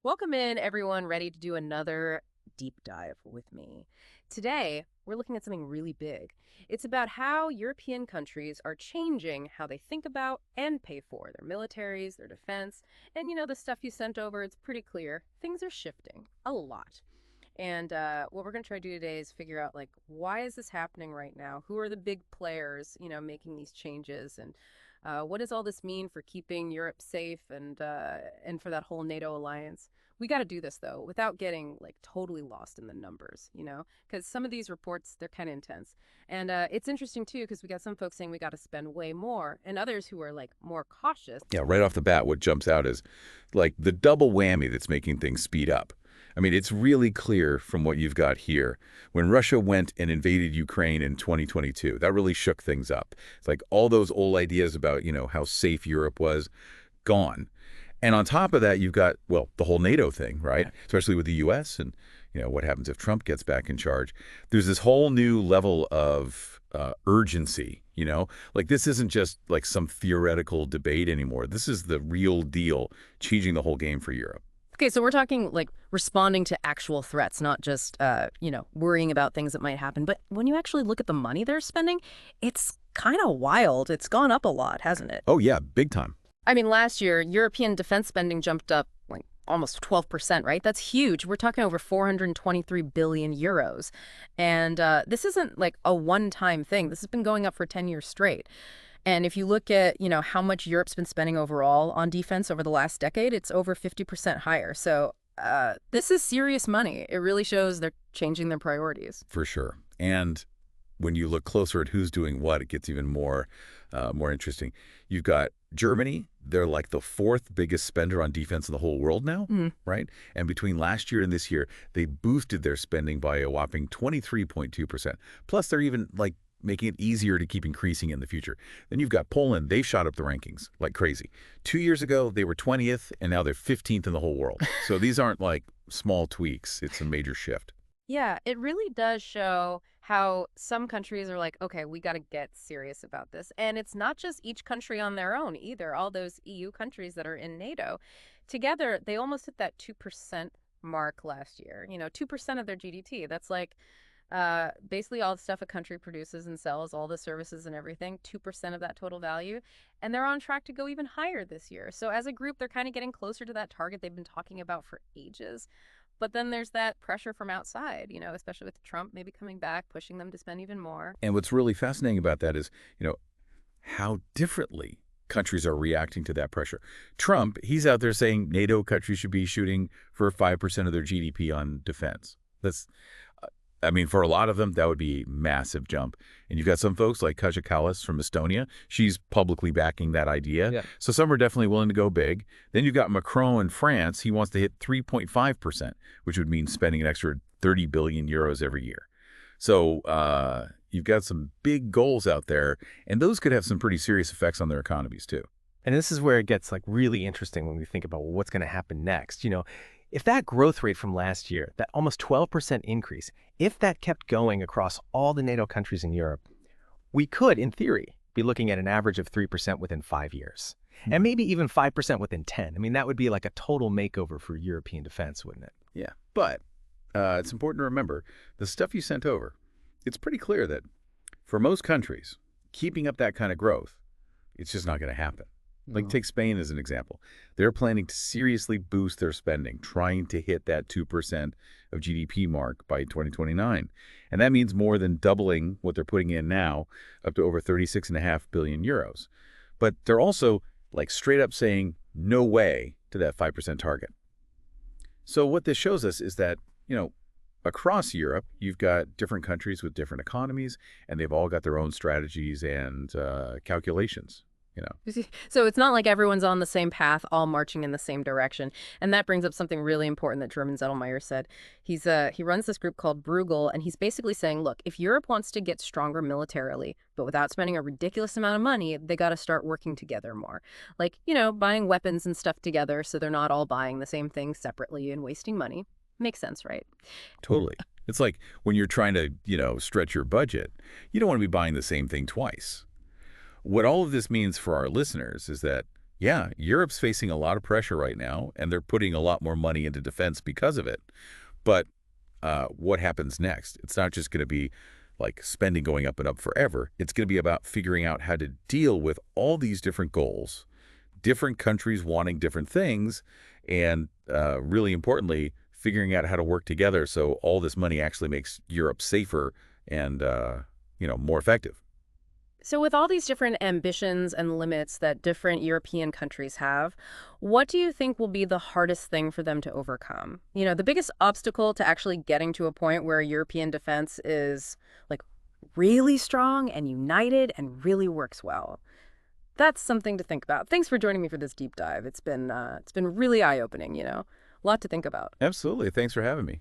Welcome in, everyone, ready to do another deep dive with me. Today, we're looking at something really big. It's about how European countries are changing how they think about and pay for their militaries, their defense, and the stuff you sent over, it's pretty clear. Things are shifting a lot. And what we're going to try to do today is figure out, like, why is this happening right now? Who are the big players, making these changes? And what does all this mean for keeping Europe safe and for that whole NATO alliance? We got to do this, though, without getting, like, totally lost in the numbers, because some of these reports, they're kind of intense. And it's interesting, too, because we got some folks saying we got to spend way more and others who are, like, more cautious. Yeah, right off the bat, what jumps out is like the double whammy that's making things speed up. I mean, it's really clear from what you've got here. When Russia went and invaded Ukraine in 2022, that really shook things up. It's like all those old ideas about, how safe Europe was, gone. And on top of that, you've got, well, the whole NATO thing, right? Especially with the U.S. and, what happens if Trump gets back in charge. There's this whole new level of urgency, Like this isn't just like some theoretical debate anymore. This is the real deal, changing the whole game for Europe. Okay, so we're talking like responding to actual threats, not just, worrying about things that might happen. But when you actually look at the money they're spending, it's kind of wild. It's gone up a lot, hasn't it? Oh, yeah, big time. I mean, last year, European defense spending jumped up like almost 12%, right? That's huge. We're talking over 423 billion euros. And this isn't like a one-time thing. This has been going up for 10 years straight. And if you look at, how much Europe's been spending overall on defense over the last decade, it's over 50% higher. So this is serious money. It really shows they're changing their priorities. For sure. And when you look closer at who's doing what, it gets even more interesting. You've got Germany. They're like the fourth biggest spender on defense in the whole world now, right? And between last year and this year, they boosted their spending by a whopping 23.2%. Plus, they're even like making it easier to keep increasing in the future. Then you've got Poland. They've shot up the rankings like crazy. 2 years ago, they were 20th, and now they're 15th in the whole world. So these aren't like small tweaks. It's a major shift. Yeah, it really does show how some countries are like, okay, we got to get serious about this. And it's not just each country on their own either. All those EU countries that are in NATO, together, they almost hit that 2% mark last year. 2% of their GDP. That's like basically all the stuff a country produces and sells, all the services and everything, 2% of that total value. And they're on track to go even higher this year. So as a group, they're kind of getting closer to that target they've been talking about for ages. But then there's that pressure from outside, especially with Trump maybe coming back, pushing them to spend even more. And what's really fascinating about that is, how differently countries are reacting to that pressure. Trump, he's out there saying NATO countries should be shooting for 5% of their GDP on defense. For a lot of them, that would be a massive jump. And you've got some folks like Kaja Kallas from Estonia. She's publicly backing that idea. Yeah. So some are definitely willing to go big. Then you've got Macron in France. He wants to hit 3.5%, which would mean spending an extra 30 billion euros every year. So you've got some big goals out there, and those could have some pretty serious effects on their economies too. And this is where it gets like really interesting when we think about what's going to happen next. If that growth rate from last year, that almost 12% increase, if that kept going across all the NATO countries in Europe, we could, in theory, be looking at an average of 3% within 5 years. And maybe even 5% within 10. That would be like a total makeover for European defense, wouldn't it? Yeah, but it's important to remember, the stuff you sent over, it's pretty clear that for most countries, keeping up that kind of growth, it's just not going to happen. Like take Spain as an example. They're planning to seriously boost their spending, trying to hit that 2% of GDP mark by 2029. And that means more than doubling what they're putting in now, up to over 36.5 billion euros. But they're also like straight up saying no way to that 5% target. So what this shows us is that, across Europe, you've got different countries with different economies, and they've all got their own strategies and calculations. So it's not like everyone's on the same path, all marching in the same direction. And that brings up something really important that German Zettelmeyer said. He runs this group called Bruegel, and he's basically saying, look, if Europe wants to get stronger militarily, but without spending a ridiculous amount of money, they got to start working together more. Like, buying weapons and stuff together so they're not all buying the same thing separately and wasting money. Makes sense, right? Totally. It's like when you're trying to, stretch your budget, you don't want to be buying the same thing twice. What all of this means for our listeners is that, Yeah, Europe's facing a lot of pressure right now, and they're putting a lot more money into defense because of it. But what happens next? It's not just going to be like spending going up and up forever. It's going to be about figuring out how to deal with all these different goals, different countries wanting different things, and really importantly, figuring out how to work together so all this money actually makes Europe safer and more effective. So, with all these different ambitions and limits that different European countries have, what do you think will be the hardest thing for them to overcome? The biggest obstacle to actually getting to a point where European defense is like really strong and united and really works well. That's something to think about. Thanks for joining me for this deep dive. It's been really eye-opening, a lot to think about. Absolutely. Thanks for having me.